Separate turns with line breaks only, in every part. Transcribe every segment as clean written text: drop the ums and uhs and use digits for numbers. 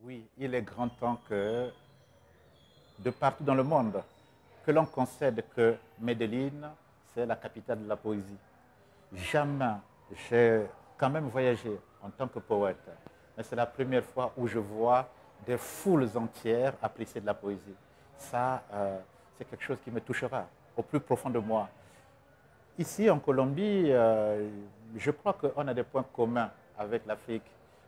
Oui, il est grand temps que, de partout dans le monde, que l'on concède que Medellín, c'est la capitale de la poésie. Jamais j'ai quand même voyagé en tant que poète, mais c'est la première fois où je vois des foules entières apprécier de la poésie. Ça, c'est quelque chose qui me touchera au plus profond de moi. Ici, en Colombie, je crois qu'on a des points communs avec l'Afrique.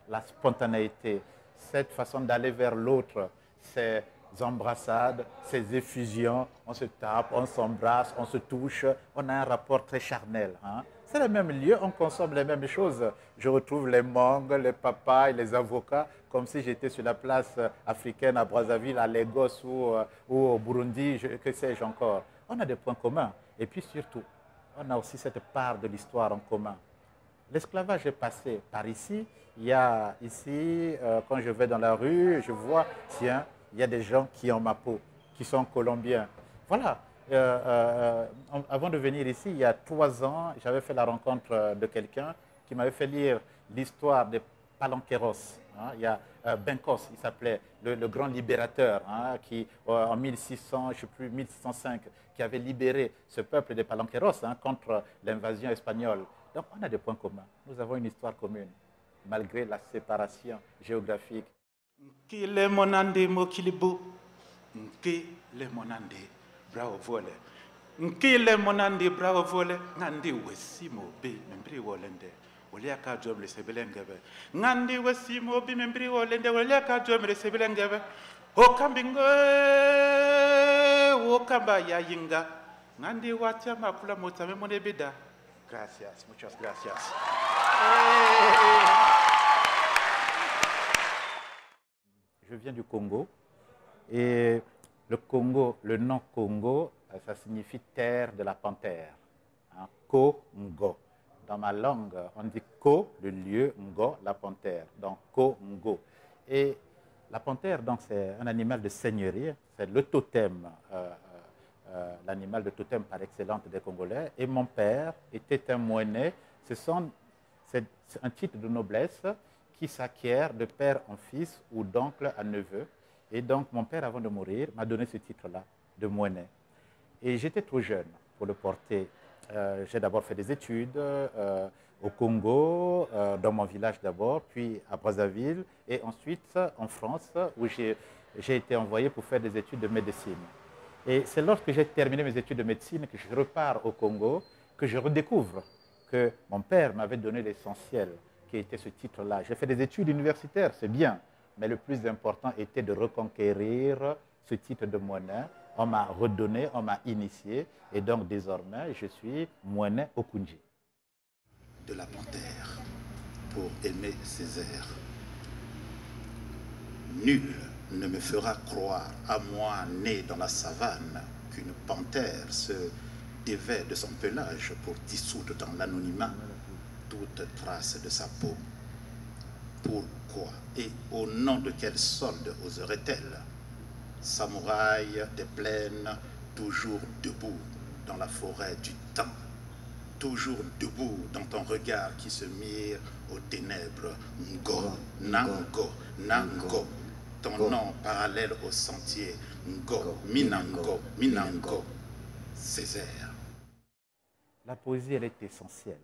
La spontanéité, cette façon d'aller vers l'autre, ces embrassades, ces effusions, on se tape, on s'embrasse, on se touche, on a un rapport très charnel. Hein. C'est le même lieu, on consomme les mêmes choses. Je retrouve les mangues, les papayes, les avocats, comme si j'étais sur la place africaine à Brazzaville, à Lagos ou au Burundi, que sais-je encore. On a des points communs. Et puis surtout, on a aussi cette part de l'histoire en commun. L'esclavage est passé par ici. Il y a ici, quand je vais dans la rue, je vois, tiens, il y a des gens qui ont ma peau, qui sont colombiens. Voilà. Avant de venir ici, il y a 3 ans, j'avais fait la rencontre de quelqu'un qui m'avait fait lire l'histoire des Palanqueros. Hein. Il y a Bencos, il s'appelait, le grand libérateur, hein, qui en 1600, je ne sais plus, 1605, qui avait libéré ce peuple des Palanqueros hein, contre l'invasion espagnole. Donc on a des points communs. Nous avons une histoire commune, malgré la séparation géographique.
Nkile monande mokilibu, nkile monande bravo vole, nkile monande bravo vole, ngandi wesimo be membri wolende, olia ka job le sebelengebe, ngandi wesimo be membri wolende, olia ka job le sebelengebe, okambingo, okamba ya yinga, ngandi watia makula motame monebida. Gracias, muchas gracias.
Je viens du Congo et le Congo, le nom Congo, ça signifie terre de la panthère. Hein, Congo. Dans ma langue, on dit Ko, le lieu, Ngo, la panthère. Donc Congo. Et la panthère, donc, c'est un animal de seigneurie, c'est le totem, l'animal de totem par excellence des Congolais. Et mon père était un moinet. C'est un titre de noblesse qui s'acquiert de père en fils ou d'oncle à neveu. Et donc, mon père, avant de mourir, m'a donné ce titre-là de moinet. Et j'étais trop jeune pour le porter. J'ai d'abord fait des études au Congo, dans mon village d'abord, puis à Brazzaville, et ensuite en France, où j'ai été envoyé pour faire des études de médecine. Et c'est lorsque j'ai terminé mes études de médecine que je repars au Congo, que je redécouvre que mon père m'avait donné l'essentiel, qui était ce titre-là. J'ai fait des études universitaires, c'est bien, mais le plus important était de reconquérir ce titre de moinet. On m'a redonné, on m'a initié, et donc désormais, je suis moinet Okunji.
De la panthère pour aimer ses airs. Nul ne me fera croire, à moi né dans la savane, qu'une panthère se dévait de son pelage pour dissoudre dans l'anonymat toute trace de sa peau. Pourquoi et au nom de quel solde oserait-elle, samouraï des plaines, toujours debout dans la forêt du temps, toujours debout dans ton regard qui se mire aux ténèbres, Ngo, Nango, Nango, ton nom parallèle au sentier, Ngo, Minango, Minango, Césaire.
La poésie, elle est essentielle.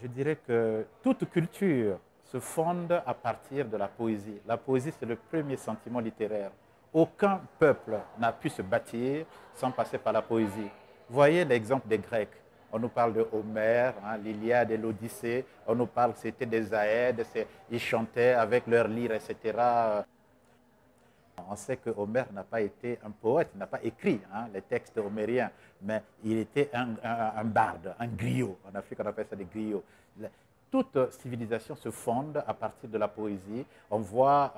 Je dirais que toute culture se fonde à partir de la poésie. La poésie, c'est le premier sentiment littéraire. Aucun peuple n'a pu se bâtir sans passer par la poésie. Voyez l'exemple des Grecs. On nous parle de Homère, hein, l'Iliade et l'Odyssée. On nous parle que c'était des Aèdes, ils chantaient avec leurs lyres, etc. On sait que Homère n'a pas été un poète, il n'a pas écrit hein, les textes homériens, mais il était un barde, un griot. En Afrique, on appelle ça des griots. Toute civilisation se fonde à partir de la poésie. On voit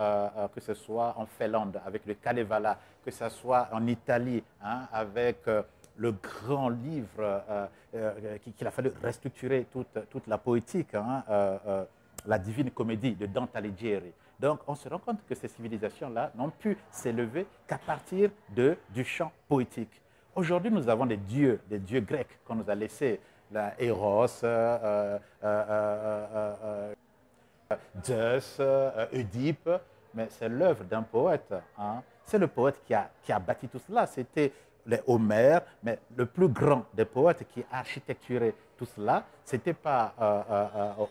que ce soit en Finlande avec le Kalevala, que ce soit en Italie hein, avec le grand livre qu'il a fallu restructurer toute la poétique, hein, la Divine Comédie de Dante Alighieri. Donc, on se rend compte que ces civilisations-là n'ont pu s'élever qu'à partir du chant poétique. Aujourd'hui, nous avons des dieux grecs qu'on nous a laissés, Eros, Zeus, Oedipe, mais c'est l'œuvre d'un poète. Hein. C'est le poète qui a bâti tout cela. C'était les Homère, mais le plus grand des poètes qui a architecturé tout cela, ce n'était pas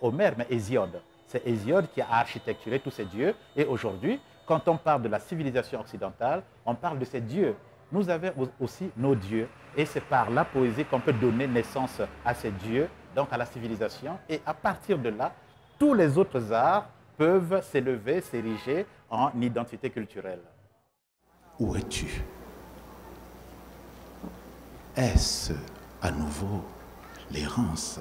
Homère, mais Hésiode. C'est Hésiode qui a architecturé tous ces dieux. Et aujourd'hui, quand on parle de la civilisation occidentale, on parle de ces dieux. Nous avons aussi nos dieux. Et c'est par la poésie qu'on peut donner naissance à ces dieux, donc à la civilisation. Et à partir de là, tous les autres arts peuvent s'élever, s'ériger en identité culturelle.
Où es-tu? Est-ce à nouveau l'errance?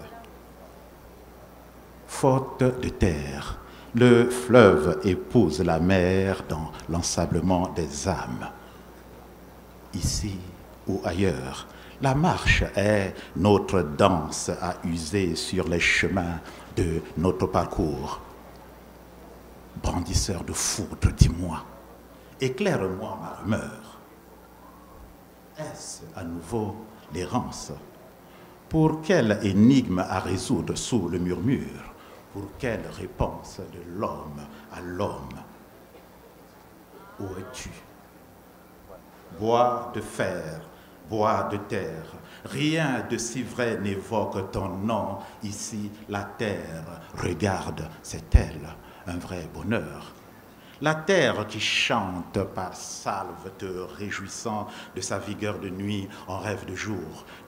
Faute de terre, le fleuve épouse la mer dans l'ensablement des âmes. Ici ou ailleurs, la marche est notre danse à user sur les chemins de notre parcours. Brandisseur de foudre, dis-moi, éclaire-moi ma rumeur. Est-ce à nouveau l'errance? Pour quelle énigme à résoudre sous le murmure? Pour quelle réponse de l'homme à l'homme? Où es-tu? Bois de fer, bois de terre, rien de si vrai n'évoque ton nom. Ici, la terre, regarde, c'est elle, un vrai bonheur. La terre qui chante par salve te réjouissant de sa vigueur de nuit en rêve de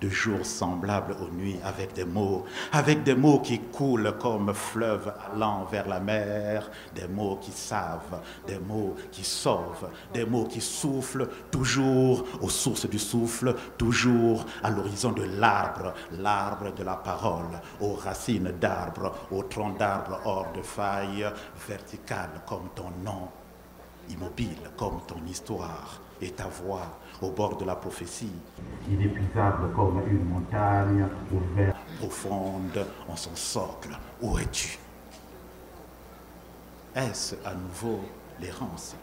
jours semblables aux nuits avec des mots qui coulent comme fleuve allant vers la mer, des mots qui savent, des mots qui sauvent, des mots qui soufflent, toujours aux sources du souffle, toujours à l'horizon de l'arbre, l'arbre de la parole, aux racines d'arbres, aux troncs d'arbres hors de faille, vertical comme ton nom, immobile comme ton histoire et ta voix au bord de la prophétie, inépuisable comme une montagne ouverte, profonde en son socle. Où es-tu? Est-ce à nouveau l'errance?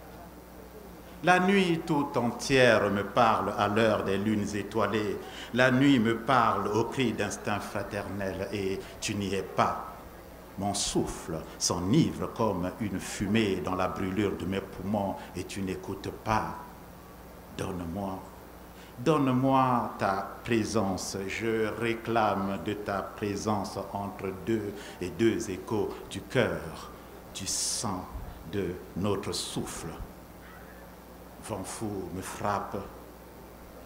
La nuit tout entière me parle à l'heure des lunes étoilées. La nuit me parle au cri d'instinct fraternel et tu n'y es pas. Mon souffle s'enivre comme une fumée dans la brûlure de mes poumons et tu n'écoutes pas. Donne-moi ta présence. Je réclame de ta présence entre deux échos du cœur, du sang de notre souffle. Vent fou me frappe.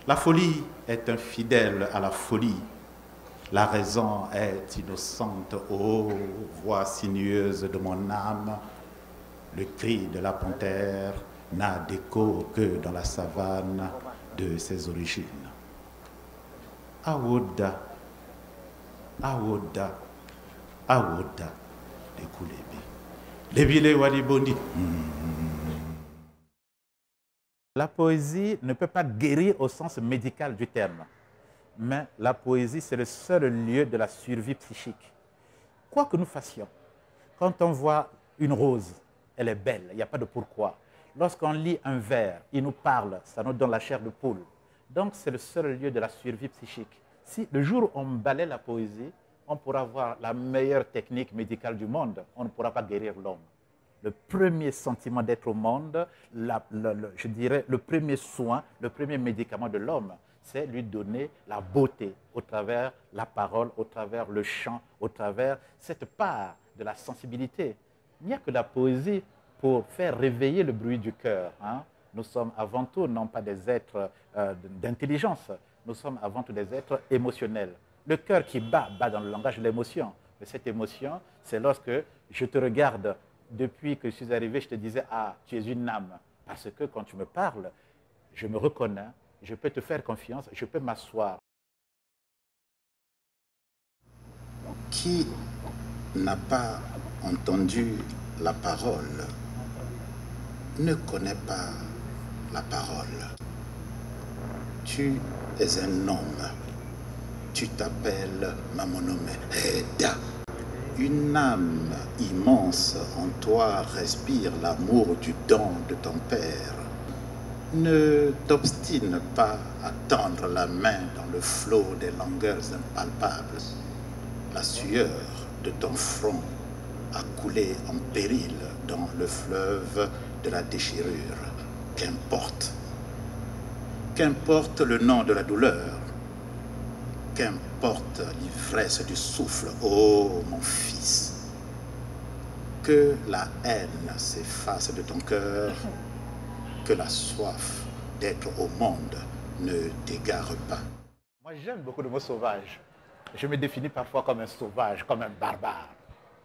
La folie est infidèle à la folie. La raison est innocente, ô voix sinueuse de mon âme. Le cri de la panthère n'a d'écho que dans la savane de ses origines. Awoda, awoda, awoda, découlébé. Débile wadibondi.
La poésie ne peut pas guérir au sens médical du terme. Mais la poésie, c'est le seul lieu de la survie psychique. Quoi que nous fassions, quand on voit une rose, elle est belle, il n'y a pas de pourquoi. Lorsqu'on lit un vers, il nous parle, ça nous donne la chair de poule. Donc c'est le seul lieu de la survie psychique. Si le jour où on balaie la poésie, on pourra avoir la meilleure technique médicale du monde, on ne pourra pas guérir l'homme. Le premier sentiment d'être au monde, je dirais le premier soin, le premier médicament de l'homme, c'est lui donner la beauté au travers la parole, au travers le chant, au travers cette part de la sensibilité. Il n'y a que la poésie pour faire réveiller le bruit du cœur. Hein. Nous sommes avant tout non pas des êtres d'intelligence, nous sommes avant tout des êtres émotionnels. Le cœur qui bat dans le langage de l'émotion. Mais cette émotion, c'est lorsque je te regarde, depuis que je suis arrivé, je te disais, ah, tu es une âme. Parce que quand tu me parles, je me reconnais, je peux te faire confiance, je peux m'asseoir.
Qui n'a pas entendu la parole ne connaît pas la parole. Tu es un homme. Tu t'appelles Mamonome Heda. Une âme immense en toi respire l'amour du don de ton père. Ne t'obstine pas à tendre la main dans le flot des longueurs impalpables. La sueur de ton front a coulé en péril dans le fleuve de la déchirure. Qu'importe. Qu'importe le nom de la douleur. Qu'importe l'ivresse du souffle, ô mon fils. Que la haine s'efface de ton cœur, que la soif d'être au monde ne t'égare pas.
Moi, j'aime beaucoup le mot sauvage. Je me définis parfois comme un sauvage, comme un barbare.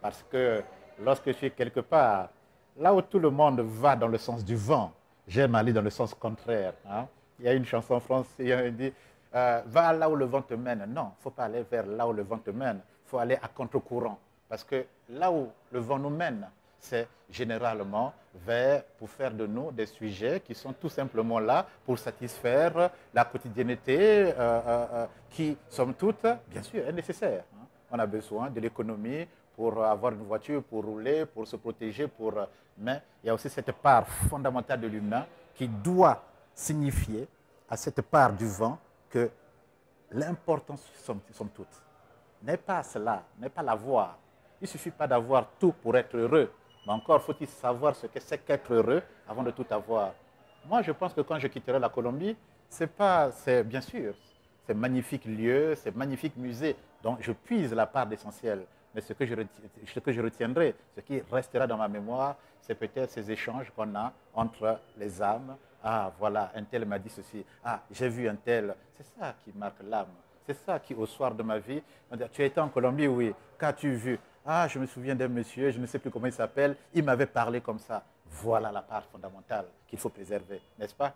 Parce que lorsque je suis quelque part, là où tout le monde va dans le sens du vent, j'aime aller dans le sens contraire. Hein. Il y a une chanson française qui dit va là où le vent te mène. Non, il ne faut pas aller vers là où le vent te mène. Il faut aller à contre-courant. Parce que là où le vent nous mène, c'est généralement pour faire de nous des sujets qui sont tout simplement là pour satisfaire la quotidienneté qui, somme toute, bien sûr, est nécessaire. Hein. On a besoin de l'économie pour avoir une voiture, pour rouler, pour se protéger, mais il y a aussi cette part fondamentale de l'humain qui doit signifier à cette part du vent que l'importance, somme toute, n'est pas cela, n'est pas l'avoir. Il ne suffit pas d'avoir tout pour être heureux, mais encore faut-il savoir ce que c'est qu'être heureux avant de tout avoir. Moi, je pense que quand je quitterai la Colombie, c'est bien sûr, c'est magnifique lieu, c'est magnifique musée, donc je puise la part d'essentiel. Mais ce que je retiendrai, ce qui restera dans ma mémoire, c'est peut-être ces échanges qu'on a entre les âmes. Ah, voilà, un tel m'a dit ceci. Ah, j'ai vu un tel. C'est ça qui marque l'âme. C'est ça qui, au soir de ma vie, tu as été en Colombie, oui. Qu'as-tu vu? Ah, je me souviens d'un monsieur, je ne sais plus comment il s'appelle, il m'avait parlé comme ça. Voilà la part fondamentale qu'il faut préserver, n'est-ce pas?